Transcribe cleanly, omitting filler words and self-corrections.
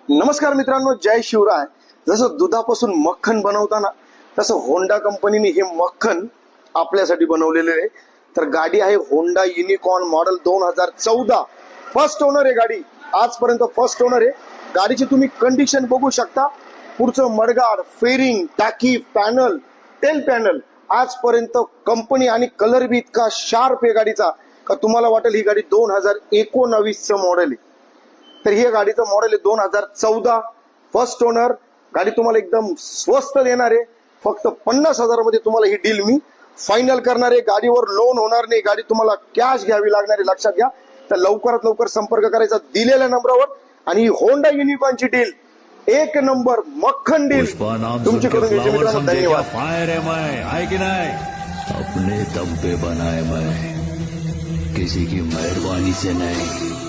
नमस्कार मित्रांनो, जय शिवराय. जसं दुधापासून मक्खन बनवताना तसं होंडा कंपनीने हे मक्खन आपल्यासाठी बनवलेले आहे. तर गाडी आहे Honda unicorn model 2014. First owner आहे गाडी, आजपर्यंत फर्स्ट ओनर आहे. गाडीची तुम्ही कंडिशन बघू शकता. पुढचं मडगाड, फेरिंग, टाकी, पॅनल, टेल पॅनल आजपर्यंत कंपनी आणि कलर बी इतका शार्प आहे गाडीचा का तुम्हाला वाटेल ही गाडी 2019 मॉडेल आहे. तर ही गाडीचं मॉडेल आहे 2014. फर्स्ट ओनर गाडी तुम्हाला एकदम स्वस्त देणार आहे. फक्त 50,000 मध्ये तुम्हाला ही डील मी फायनल करणार आहे. गाडीवर लोन होणार नाही, गाडी तुम्हाला कॅश घ्यावी लागणार आहे, लक्षात घ्या. तर लवकरात लवकर संपर्क करायचा दिलेल्या नंबरवर. आणि ही होंडा युनिकॉर्नची डील एक नंबर मक्खन डील तुमची करून घ्यायची मित्रांनो. धन्यवाद. फायर है मैं कि नहीं, अपने दम पे बनाए मैं, किसी की मेहरबानी से नहीं.